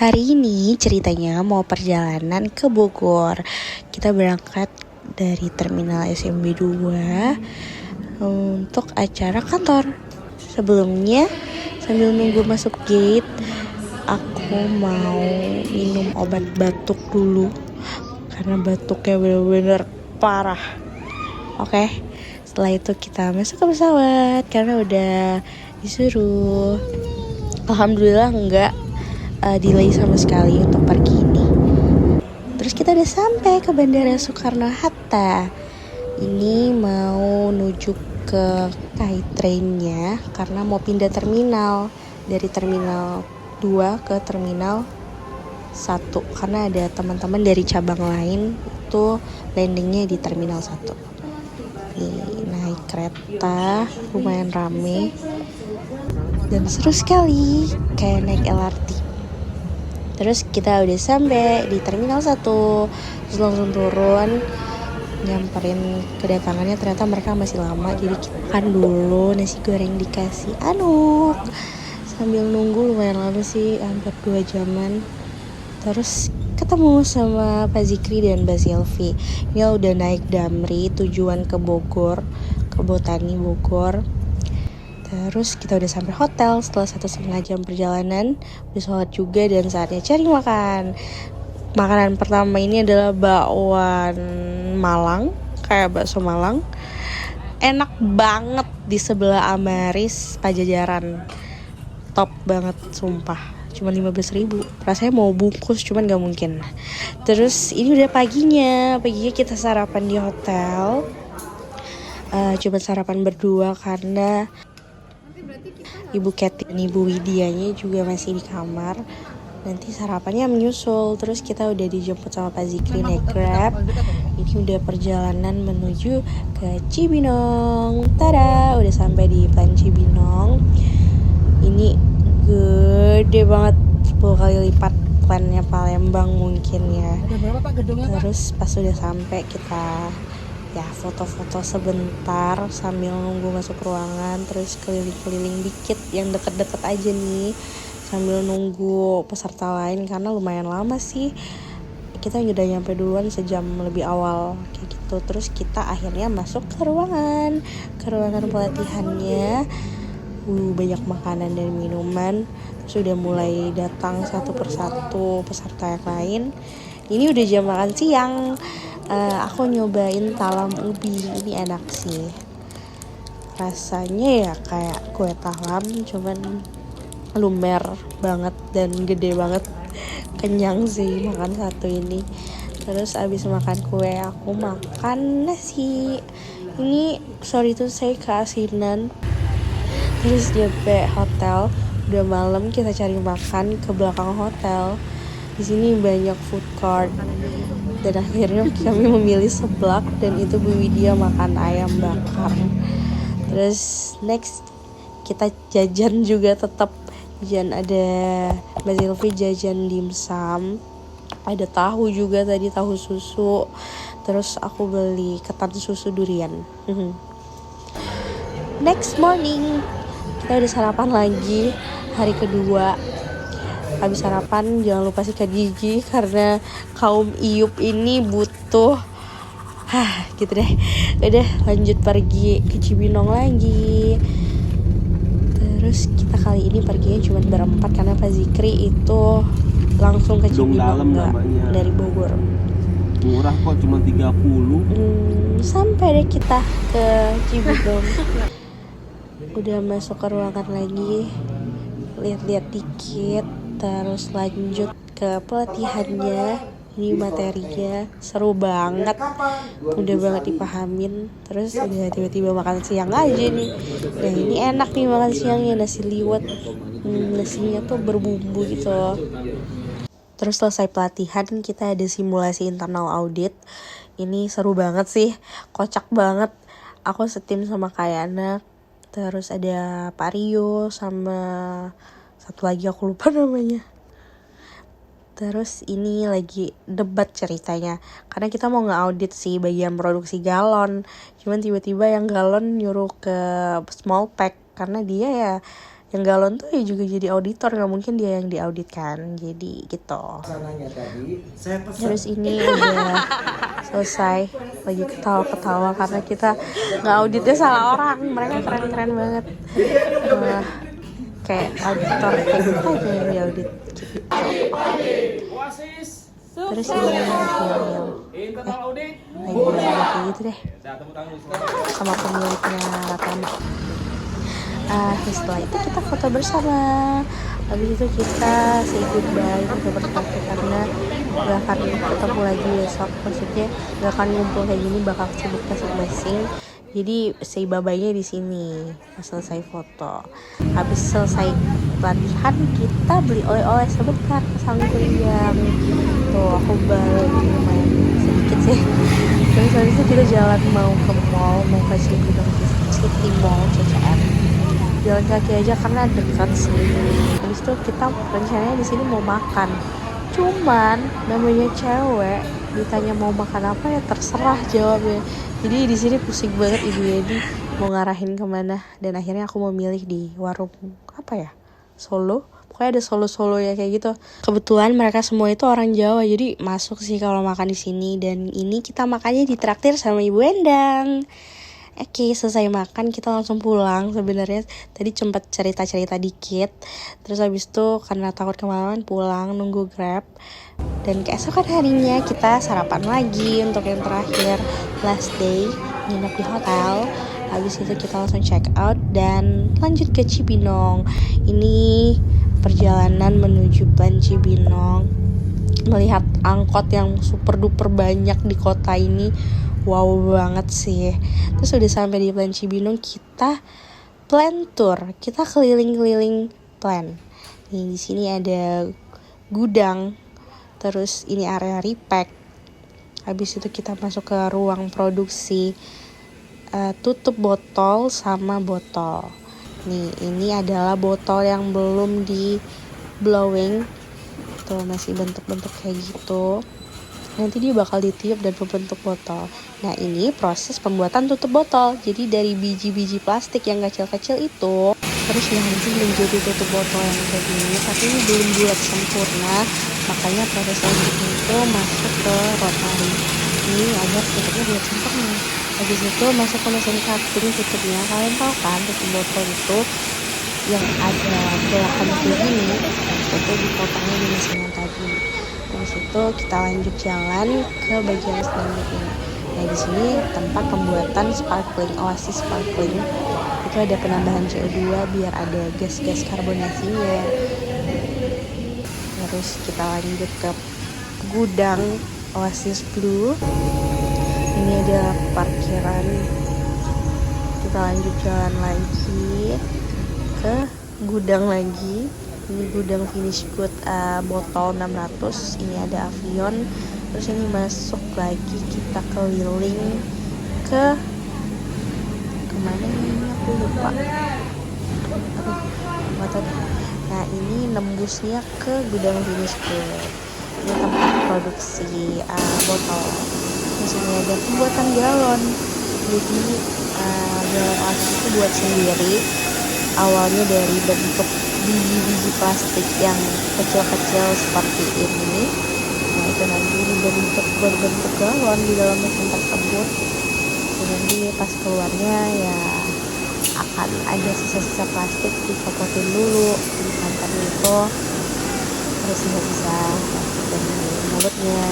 Hari ini ceritanya mau perjalanan ke Bogor. Kita berangkat dari terminal SMB 2 untuk acara kantor. Sebelumnya, sambil nunggu masuk gate, aku mau minum obat batuk dulu. Karena batuknya bener-bener parah. Oke, setelah itu kita masuk ke pesawat karena udah disuruh. Alhamdulillah enggak delay sama sekali untuk pergi ini. Terus kita udah sampai ke Bandara Soekarno-Hatta. Ini mau nuju ke Skytrain-nya karena mau pindah terminal dari terminal 2 ke terminal 1 karena ada teman-teman dari cabang lain itu landingnya di terminal 1. Nih, naik kereta lumayan rame dan seru sekali kayak naik LRT. Terus kita udah sampai di terminal 1, terus langsung turun nyamperin kedatangannya. Ternyata mereka masih lama, jadi kita makan dulu nasi goreng dikasih anuk sambil nunggu lumayan lama sih, hampir 2 jaman. Terus ketemu sama Pak Zikri dan Mbak Silvi. Ini udah naik Damri tujuan ke Bogor, ke Botani Bogor. Terus kita udah sampai hotel setelah 1,5 jam perjalanan. Udah sholat juga dan saatnya cari makan. Makanan pertama ini adalah bakwan Malang, kayak bakso Malang. Enak banget di sebelah Amaris Pajajaran. Top banget sumpah. Cuma 15.000. Rasanya mau bungkus cuman gak mungkin. Terus ini udah paginya kita sarapan di hotel. Cuma sarapan berdua karena Ibu Kety dan Ibu Widianya juga masih di kamar. Nanti sarapannya menyusul. Terus kita udah dijemput sama Pak Zikri naik Grab. Ini udah perjalanan menuju ke Cibinong. Tada, udah sampai di Plan Cibinong. Ini gede banget, 10 kali lipat plannya Palembang mungkin ya. Terus pas udah sampai kita ya foto-foto sebentar sambil nunggu masuk ruangan. Terus keliling-keliling dikit yang deket-deket aja nih sambil nunggu peserta lain karena lumayan lama sih. Kita udah nyampe duluan sejam lebih awal kayak gitu. Terus kita akhirnya masuk ke ruangan pelatihannya. Banyak makanan dan minuman. Terus udah mulai datang satu persatu peserta yang lain. Ini udah jam makan siang. Aku nyobain talam ubi. Ini enak sih. Rasanya ya kayak kue talam, cuman lumer banget dan gede banget. Kenyang sih makan satu ini. Terus abis makan kue aku makan nasi. Ini sorry tuh saya keasinan. Terus nyampe hotel, udah malam, kita cari makan ke belakang hotel. Di sini banyak food court. Dan akhirnya kami memilih seblak dan itu Bu Widya makan ayam bakar. Terus next kita jajan juga tetap. Jajan ada Mbak Silvi jajan dimsum. Ada tahu juga tadi, tahu susu. Terus aku beli ketan susu durian. Next morning kita udah sarapan lagi hari kedua. Habis sarapan jangan lupa sikat gigi karena kaum Iup ini butuh gitu deh. Udah lanjut pergi ke Cibinong lagi. Terus kita kali ini perginya cuma berempat karena Pak Zikri itu langsung ke Cibinong dari Bogor. Murah kok, cuma 30. Sampai deh kita ke Cibinong. Udah masuk ke ruangan lagi, lihat-lihat dikit, terus lanjut ke pelatihannya. Ini materinya seru banget, udah banget dipahamin. Terus udah tiba-tiba makan siang aja nih. Nah ini enak nih makan siangnya, nasi liwet. Nasinya tuh berbumbu gitu. Terus selesai pelatihan kita ada simulasi internal audit. Ini seru banget sih, kocak banget. Aku setim sama Kayana. Terus ada Pak Rio sama satu lagi aku lupa namanya. Terus ini lagi debat ceritanya. Karena kita mau nge-audit sih bagian produksi galon. Cuman tiba-tiba yang galon nyuruh ke small pack. Karena dia ya yang galon tuh ya juga jadi auditor, nggak mungkin dia yang diaudit kan, jadi gitu. Terus ini udah selesai, lagi ketawa-ketawa karena kita nggak auditnya salah orang, mereka keren-keren banget. Kayak auditor kayak kita aja yang diaudit gitu. Terus ini lagi kayak gitu deh sama pemiliknya Ratama. Setelah itu kita foto bersama. Habis itu kita say goodbye, foto bersama karena gak akan ketemu lagi besok. Maksudnya gak akan ngumpul kayak gini, bakal sibuk masing-masing. Jadi say bye-bye-nya di sini pas selesai foto. Habis selesai latihan kita beli oleh-oleh sebentar ke Sangguriang. Tuh aku beli lumayan sedikit sih. Terus habis itu kita jalan mau ke mall, mau ke City Mall CCM. Jalan kaki aja karena dekat sih. Habis itu kita rencananya di sini mau makan. Cuman namanya cewek, ditanya mau makan apa ya terserah jawabnya. Jadi di sini pusing banget Ibu Yedi mau ngarahin kemana. Dan akhirnya aku memilih di warung apa ya, Solo. Pokoknya ada Solo ya kayak gitu. Kebetulan mereka semua itu orang Jawa, jadi masuk sih kalau makan di sini. Dan ini kita makannya ditraktir sama Ibu Endang. Oke, selesai makan kita langsung pulang. Sebenarnya tadi sempat cerita-cerita dikit. Terus habis itu karena takut kemalaman pulang nunggu Grab. Dan keesokan harinya kita sarapan lagi untuk yang terakhir, last day, nginep di hotel. Habis itu kita langsung check out dan lanjut ke Cibinong. Ini perjalanan menuju Plan Cibinong. Melihat angkot yang super duper banyak di kota ini, wow banget sih. Terus udah sampai di Plan Cibinong, kita plan tour, kita keliling-keliling plan. Nih di sini ada gudang, terus ini area repack. Habis itu kita masuk ke ruang produksi, tutup botol sama botol. Nih ini adalah botol yang belum di blowing, tuh masih bentuk-bentuk kayak gitu. Nanti dia bakal ditiup dan membentuk botol. Nah ini proses pembuatan tutup botol. Jadi dari biji-biji plastik yang kecil-kecil itu terus dihancur menjadi tutup botol yang kayak gini. Tapi ini belum bulat sempurna, makanya proses selanjutnya itu masuk ke rotary ini agar tutupnya bulat sempurna. Habis itu masuk ke mesin cutting tutupnya. Kalian tahu kan tutup botol itu yang ada gerakan kayak gini, itu dipotongnya di mesin yang tadi. Habis itu kita lanjut jalan ke bagian selanjutnya. Nah di sini tempat pembuatan sparkling, Oasis sparkling. Itu ada penambahan CO2 biar ada gas-gas karbonasinya. Terus kita lanjut ke gudang Oasis Blue. Ini ada parkiran. Kita lanjut jalan lagi ke gudang lagi. Ini gudang finish good, botol 600. Ini ada Avion. Terus ini masuk lagi, kita keliling ke kemana ini aku lupa. Nah ini nembusnya ke gudang finish good. Ini tempat produksi botol. Di sini ada pembuatan galon. Jadi galon Oasis itu buat sendiri. Awalnya dari bentuk biji-biji plastik yang kecil-kecil seperti ini. Nah itu nanti berbentuk galon di dalam mesin tersebut. Dan nanti pas keluarnya ya akan ada sisa-sisa plastik dicopotin dulu di kantor itu. Terus sisa-sisa plastik dari mulutnya.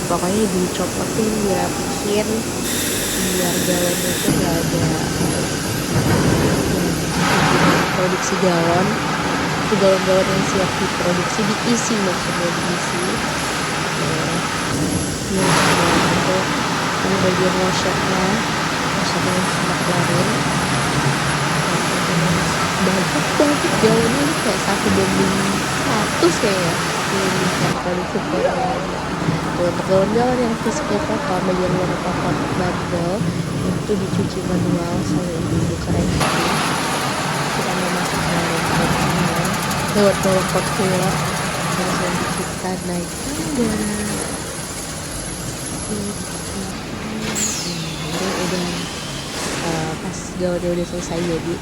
Pokoknya dicopotin, dirapihin biar galonnya itu gak ada produksi galon. Itu galon-galon yang siap diproduksi diisi, maksudnya diisi. Ini bagian washnya yang sudah keluarin. Banyak banget galonnya, ini kayak 1:100 ya ini produksi galon. Untuk galon-galon yang fisiknya kotor, bagian luar kotor bandel, itu dicuci manual sama ibu-ibu keren. Kita mau masuk ke dalam produksinya lewat bawah portfolio. Terus nanti kita naik tangga. Ini udah pas galonnya udah selesai jadi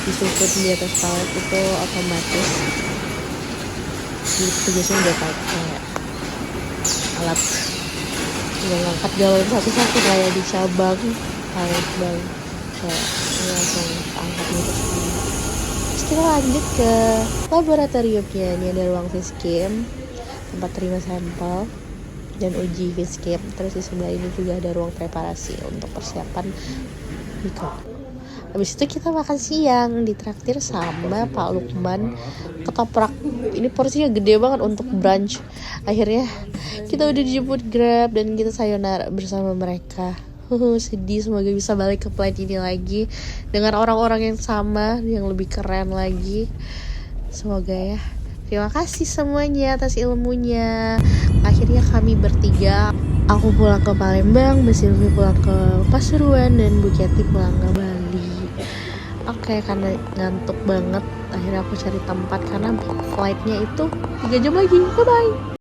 disusun di atas palet itu otomatis jadi petugasnya udah pakai alat yang ngangkat galon satu-satu kayak di cabang palet bank kayak ini langsung angkat gitu semua. Terus kita lanjut ke laboratoriumnya. Ini ada ruang Facecam, tempat terima sampel dan uji Facecam. Terus di sebelah ini juga ada ruang preparasi untuk persiapan mikro. Habis itu kita makan siang, ditraktir sama Pak Lukman ketoprak. Ini porsinya gede banget untuk brunch. Akhirnya kita udah dijemput Grab dan kita sayonara bersama mereka. Sedih, semoga bisa balik ke flight ini lagi dengan orang-orang yang sama, yang lebih keren lagi. Semoga ya. Terima kasih semuanya atas ilmunya. Akhirnya kami bertiga, aku pulang ke Palembang, Mbak Silvi pulang ke Pasuruan, dan Bu Keti pulang ke Bali. Oke, karena ngantuk banget, akhirnya aku cari tempat karena flightnya itu 3 jam lagi. Bye-bye.